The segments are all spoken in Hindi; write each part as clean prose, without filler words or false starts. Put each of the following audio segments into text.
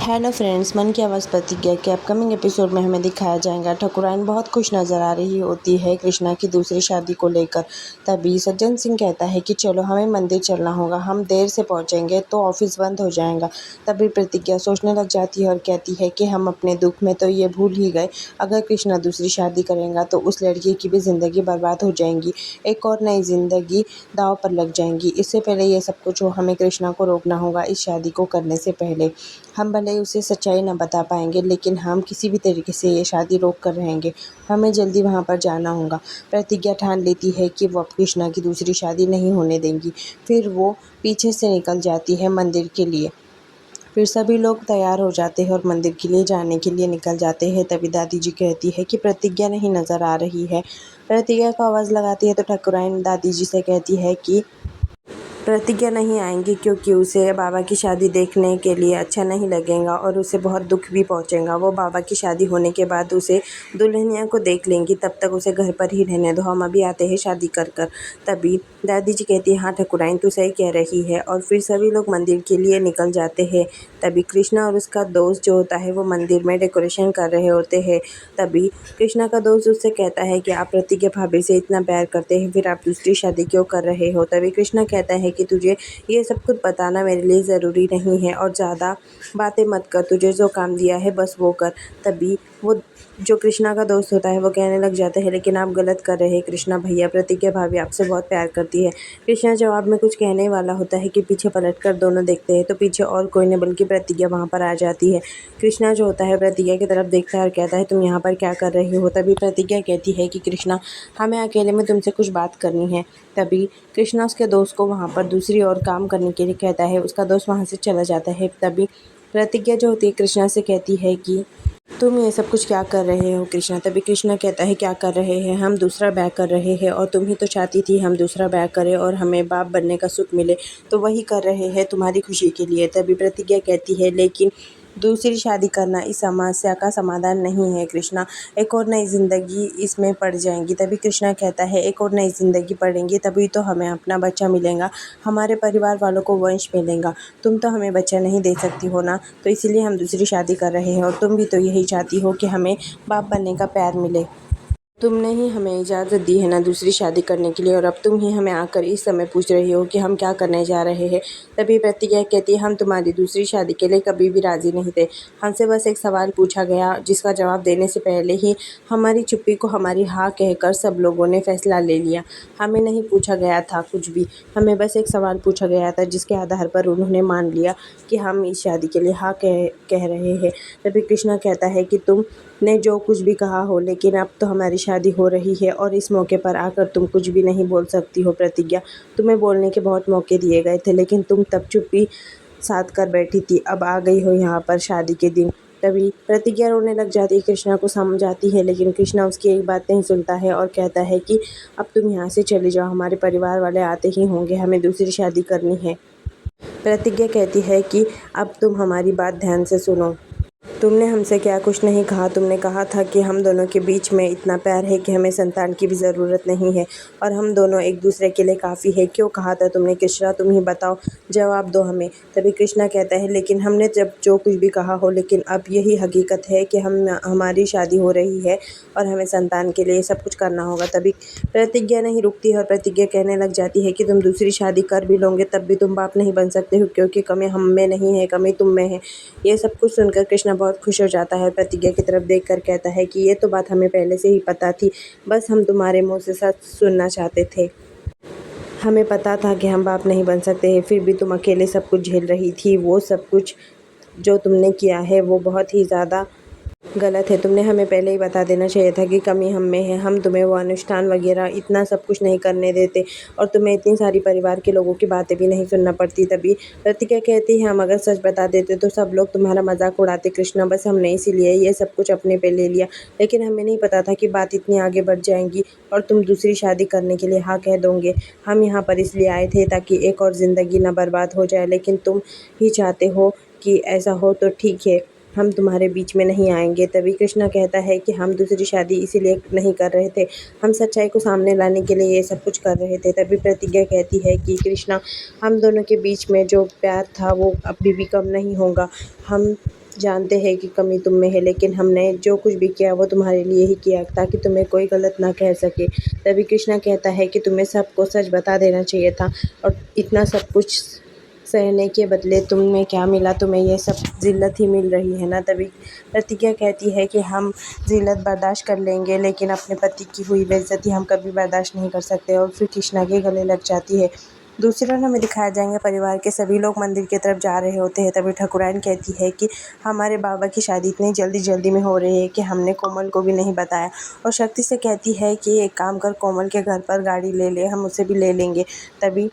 हेलो फ्रेंड्स, मन की आवाज़ प्रतिज्ञा के अपकमिंग एपिसोड में हमें दिखाया जाएगा ठकुराइन बहुत खुश नज़र आ रही होती है कृष्णा की दूसरी शादी को लेकर। तभी सज्जन सिंह कहता है कि चलो हमें मंदिर चलना होगा, हम देर से पहुंचेंगे तो ऑफिस बंद हो जाएगा। तभी प्रतिज्ञा सोचने लग जाती है और कहती है कि हम अपने दुख में तो ये भूल ही गए, अगर कृष्णा दूसरी शादी करेगा तो उस लड़की की भी ज़िंदगी बर्बाद हो जाएगी, एक और नई ज़िंदगी दाव पर लग जाएंगी। इससे पहले ये सब कुछ हो, हमें कृष्णा को रोकना होगा इस शादी को करने से पहले। हम भले ही उसे सच्चाई न बता पाएंगे, लेकिन हम किसी भी तरीके से ये शादी रोक कर रहेंगे। हमें जल्दी वहाँ पर जाना होगा। प्रतिज्ञा ठान लेती है कि वो अब कृष्णा की दूसरी शादी नहीं होने देंगी। फिर वो पीछे से निकल जाती है मंदिर के लिए। फिर सभी लोग तैयार हो जाते हैं और मंदिर के लिए जाने के लिए निकल जाते हैं। तभी दादी जी कहती है कि प्रतिज्ञा नहीं नज़र आ रही है। प्रतिज्ञा को आवाज़ लगाती है तो ठाकुराइन दादी जी से कहती है कि प्रतिज्ञा नहीं आएंगी, क्योंकि उसे बाबा की शादी देखने के लिए अच्छा नहीं लगेगा और उसे बहुत दुख भी पहुंचेगा। वो बाबा की शादी होने के बाद उसे दुल्हनिया को देख लेंगी, तब तक उसे घर पर ही रहने दो, हम अभी आते हैं शादी कर कर। तभी दादी जी कहती है, हाँ ठकुराइन तू सही कह रही है। और फिर सभी लोग मंदिर के लिए निकल जाते हैं। तभी कृष्णा और उसका दोस्त जो होता है वो मंदिर में डेकोरेशन कर रहे होते हैं। तभी कृष्णा का दोस्त उससे कहता है कि आप प्रतिज्ञा भाभी से इतना प्यार करते हैं, फिर आप दूसरी शादी क्यों कर रहे हो। तभी कृष्णा कहता है कि तुझे ये सब कुछ बताना मेरे लिए ज़रूरी नहीं है और ज़्यादा बातें मत कर, तुझे जो काम दिया है बस वो कर। तभी वो जो कृष्णा का दोस्त होता है वो कहने लग जाता है, लेकिन आप गलत कर रहे हैं कृष्णा भैया, प्रतिज्ञा भाभी आपसे बहुत प्यार करती है। कृष्णा जवाब में कुछ कहने वाला होता है कि पीछे पलटकर दोनों देखते हैं तो पीछे और कोई नहीं बल्कि प्रतिज्ञा वहाँ पर आ जाती है। कृष्णा जो होता है प्रतिज्ञा की तरफ देखता है और कहता है, तुम यहाँ पर क्या कर रही हो। तभी प्रतिज्ञा कहती है कि कृष्णा हमें अकेले में तुमसे कुछ बात करनी है। तभी कृष्णा उसके दोस्त को वहाँ पर दूसरी ओर काम करने के लिए कहता है, उसका दोस्त वहाँ से चला जाता है। तभी प्रतिज्ञा जो होती है कृष्णा से कहती है कि तुम ये सब कुछ क्या कर रहे हो कृष्णा। तभी कृष्णा कहता है, क्या कर रहे हैं, हम दूसरा ब्याह कर रहे हैं और तुम ही तो चाहती थी हम दूसरा ब्याह करें और हमें बाप बनने का सुख मिले, तो वही कर रहे हैं तुम्हारी खुशी के लिए। तभी प्रतिज्ञा कहती है, लेकिन दूसरी शादी करना इस समस्या का समाधान नहीं है कृष्णा, एक और नई ज़िंदगी इसमें पड़ जाएंगी। तभी कृष्णा कहता है, एक और नई ज़िंदगी पड़ेंगी तभी तो हमें अपना बच्चा मिलेगा, हमारे परिवार वालों को वंश मिलेगा। तुम तो हमें बच्चा नहीं दे सकती हो ना, तो इसीलिए हम दूसरी शादी कर रहे हैं और तुम भी तो यही चाहती हो कि हमें बाप बनने का प्यार मिले। तुमने ही हमें इजाज़त दी है ना दूसरी शादी करने के लिए, और अब तुम ही हमें आकर इस समय पूछ रही हो कि हम क्या करने जा रहे हैं। तभी प्रतिज्ञा कहती है, हम तुम्हारी दूसरी शादी के लिए कभी भी राज़ी नहीं थे, हमसे बस एक सवाल पूछा गया जिसका जवाब देने से पहले ही हमारी चुप्पी को हमारी हाँ कहकर सब लोगों ने फैसला ले लिया। हमें नहीं पूछा गया था कुछ भी, हमें बस एक सवाल पूछा गया था जिसके आधार पर उन्होंने मान लिया कि हम इस शादी के लिए हाँ कह रहे हैं। तभी कृष्णा कहता है कि तुमने जो कुछ भी कहा हो, लेकिन अब तो हमारी शादी हो रही है और इस मौके पर आकर तुम कुछ भी नहीं बोल सकती हो प्रतिज्ञा। तुम्हें बोलने के बहुत मौके दिए गए थे, लेकिन तुम तब चुप्पी साध कर बैठी थी, अब आ गई हो यहाँ पर शादी के दिन। तभी प्रतिज्ञा रोने लग जाती है, कृष्णा को समझाती है, लेकिन कृष्णा उसकी एक बात नहीं सुनता है और कहता है कि अब तुम यहाँ से चली जाओ, हमारे परिवार वाले आते ही होंगे, हमें दूसरी शादी करनी है। प्रतिज्ञा कहती है कि अब तुम हमारी बात ध्यान से सुनो, तुमने हमसे क्या कुछ नहीं कहा, तुमने कहा था कि हम दोनों के बीच में इतना प्यार है कि हमें संतान की भी ज़रूरत नहीं है और हम दोनों एक दूसरे के लिए काफ़ी है। क्यों कहा था तुमने कृष्णा, तुम ही बताओ, जवाब दो हमें। तभी कृष्णा कहता है, लेकिन हमने जब जो कुछ भी कहा हो, लेकिन अब यही हकीकत है कि हमारी शादी हो रही है और हमें संतान के लिए सब कुछ करना होगा। तभी प्रतिज्ञा नहीं रुकती है और प्रतिज्ञा कहने लग जाती है कि तुम दूसरी शादी कर भी लोगे तब भी तुम बाप नहीं बन सकते हो, क्योंकि कमी हम में नहीं है, कमी तुम में है। ये सब कुछ सुनकर कृष्णा बहुत खुश हो जाता है, प्रतिज्ञा की तरफ देखकर कहता है कि ये तो बात हमें पहले से ही पता थी, बस हम तुम्हारे मुंह से सच सुनना चाहते थे। हमें पता था कि हम बाप नहीं बन सकते हैं, फिर भी तुम अकेले सब कुछ झेल रही थी। वो सब कुछ जो तुमने किया है वो बहुत ही ज़्यादा गलत है, तुमने हमें पहले ही बता देना चाहिए था कि कमी हम में है, हम तुम्हें वो अनुष्ठान वगैरह इतना सब कुछ नहीं करने देते और तुम्हें इतनी सारी परिवार के लोगों की बातें भी नहीं सुनना पड़ती। तभी प्रतिज्ञा कहती है, हम अगर सच बता देते तो सब लोग तुम्हारा मजाक उड़ाते कृष्णा, बस हमने इसीलिए ये सब कुछ अपने पे ले लिया, लेकिन हमें नहीं पता था कि बात इतनी आगे बढ़ जाएंगी और तुम दूसरी शादी करने के लिए हाँ कह दोगे। हम यहाँ पर इसलिए आए थे ताकि एक और ज़िंदगी ना बर्बाद हो जाए, लेकिन तुम ही चाहते हो कि ऐसा हो तो ठीक है, हम तुम्हारे बीच में नहीं आएंगे। तभी कृष्णा कहता है कि हम दूसरी शादी इसीलिए नहीं कर रहे थे, हम सच्चाई को सामने लाने के लिए ये सब कुछ कर रहे थे। तभी प्रतिज्ञा कहती है कि कृष्णा, हम दोनों के बीच में जो प्यार था वो अभी भी कम नहीं होगा, हम जानते हैं कि कमी तुम में है, लेकिन हमने जो कुछ भी किया वो तुम्हारे लिए ही किया ताकि तुम्हें कोई गलत ना कह सके। तभी कृष्णा कहता है कि तुम्हें सबको सच बता देना चाहिए था, और इतना सब कुछ सहने के बदले तुम्हें क्या मिला, तुम्हें ये सब ज़िल्लत ही मिल रही है ना। तभी प्रतिज्ञा कहती है कि हम ज़िल्लत बर्दाश्त कर लेंगे, लेकिन अपने पति की हुई बेइज्जती हम कभी बर्दाश्त नहीं कर सकते, और फिर कृष्णा के गले लग जाती है। दूसरी ओर हमें दिखाया जाएगा परिवार के सभी लोग मंदिर की तरफ जा रहे होते हैं। तभी ठाकुराइन कहती है कि हमारे बाबा की शादी इतनी जल्दी जल्दी में हो रही है कि हमने कोमल को भी नहीं बताया, और शक्ति से कहती है कि एक काम कर, कोमल के घर पर गाड़ी ले ले, हम उसे भी ले लेंगे। तभी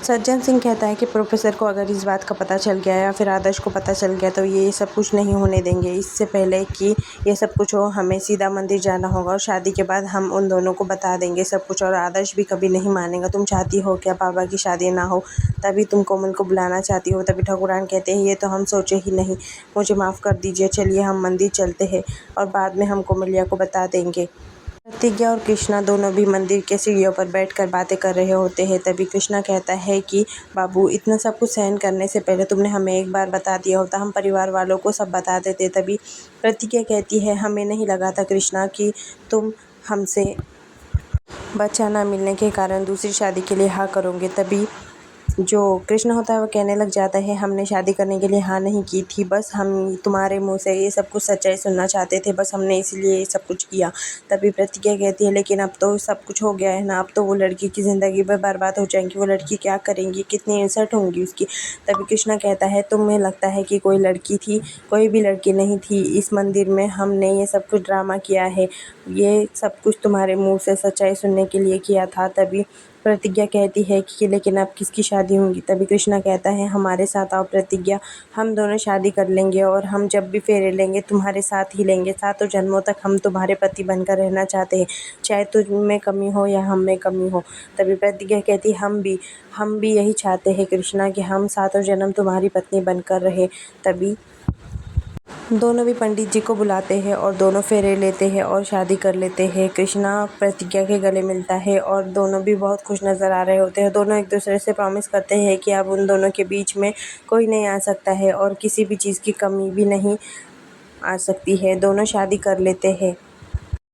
सज्जन सिंह कहता है कि प्रोफेसर को अगर इस बात का पता चल गया या फिर आदर्श को पता चल गया तो ये सब कुछ नहीं होने देंगे। इससे पहले कि ये सब कुछ हो, हमें सीधा मंदिर जाना होगा, और शादी के बाद हम उन दोनों को बता देंगे सब कुछ, और आदर्श भी कभी नहीं मानेगा। तुम चाहती हो क्या बाबा की शादी ना हो? तभी तुम कोमल को बुलाना चाहती हो। तभी ठाकुरान कहते हैं ये तो हम सोचे ही नहीं, मुझे माफ़ कर दीजिए, चलिए हम मंदिर चलते हैं और बाद में हम कोमलिया को बता देंगे। प्रतिज्ञा और कृष्णा दोनों भी मंदिर के सीढ़ियों पर बैठकर बातें कर रहे होते हैं। तभी कृष्णा कहता है कि बाबू, इतना सब कुछ सहन करने से पहले तुमने हमें एक बार बता दिया होता, हम परिवार वालों को सब बता देते। तभी प्रतिज्ञा कहती है हमें नहीं लगा था कृष्णा कि तुम हमसे बच्चा ना मिलने के कारण दूसरी शादी के लिए हाँ करोगे। तभी जो कृष्णा होता है वो कहने लग जाता है हमने शादी करने के लिए हाँ नहीं की थी, बस हम तुम्हारे मुंह से ये सब कुछ सच्चाई सुनना चाहते थे, बस हमने इसलिए ये सब कुछ किया। तभी प्रतिज्ञा कहती है लेकिन अब तो सब कुछ हो गया है ना, अब तो वो लड़की की ज़िंदगी पर बर्बाद हो जाएंगी, वो लड़की क्या करेंगी, कितनी इंसल्ट होंगी उसकी। तभी कृष्णा कहता है तुम्हें लगता है कि कोई लड़की थी? कोई भी लड़की नहीं थी इस मंदिर में, हमने ये सब कुछ ड्रामा किया है, ये सब कुछ तुम्हारे मुँह से सच्चाई सुनने के लिए किया था। तभी प्रतिज्ञा कहती है कि लेकिन अब किसकी शादी होगी? तभी कृष्णा कहता है हमारे साथ आओ प्रतिज्ञा, हम दोनों शादी कर लेंगे, और हम जब भी फेरे लेंगे तुम्हारे साथ ही लेंगे, सातों जन्मों तक हम तुम्हारे पति बनकर रहना चाहते हैं, चाहे तुझ में कमी हो या हम में कमी हो। तभी प्रतिज्ञा कहती हम भी यही चाहते हैं कृष्णा कि हम सातों जन्म तुम्हारी पत्नी बनकर रहे। तभी दोनों भी पंडित जी को बुलाते हैं और दोनों फेरे लेते हैं और शादी कर लेते हैं। कृष्णा प्रतिज्ञा के गले मिलता है और दोनों भी बहुत खुश नज़र आ रहे होते हैं। दोनों एक दूसरे से प्रॉमिस करते हैं कि अब उन दोनों के बीच में कोई नहीं आ सकता है और किसी भी चीज़ की कमी भी नहीं आ सकती है। दोनों शादी कर लेते हैं।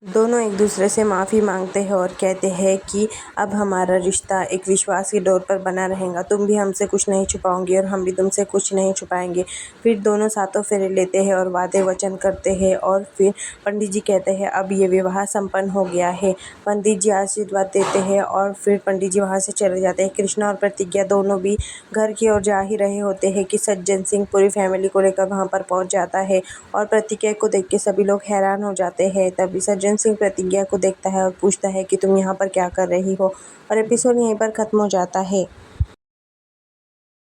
दोनों एक दूसरे से माफ़ी मांगते हैं और कहते हैं कि अब हमारा रिश्ता एक विश्वास की डोर पर बना रहेगा, तुम भी हमसे कुछ नहीं छुपाओगी और हम भी तुमसे कुछ नहीं छुपाएंगे। फिर दोनों सातों फेरे लेते हैं और वादे वचन करते हैं, और फिर पंडित जी कहते हैं अब ये विवाह संपन्न हो गया है। पंडित जी आशीर्वाद देते हैं और फिर पंडित जी वहाँ से चले जाते हैं। कृष्णा और प्रतिज्ञा दोनों भी घर की ओर जा ही रहे होते हैं कि सज्जन सिंह पूरी फैमिली को लेकर वहाँ पर पहुँच जाता है, और प्रतिज्ञा को देख के सभी लोग हैरान हो जाते हैं। तभी सज्जन सिंह प्रतिज्ञा को देखता है और पूछता है कि तुम यहाँ पर क्या कर रही हो, और एपिसोड यहीं पर ख़त्म हो जाता है।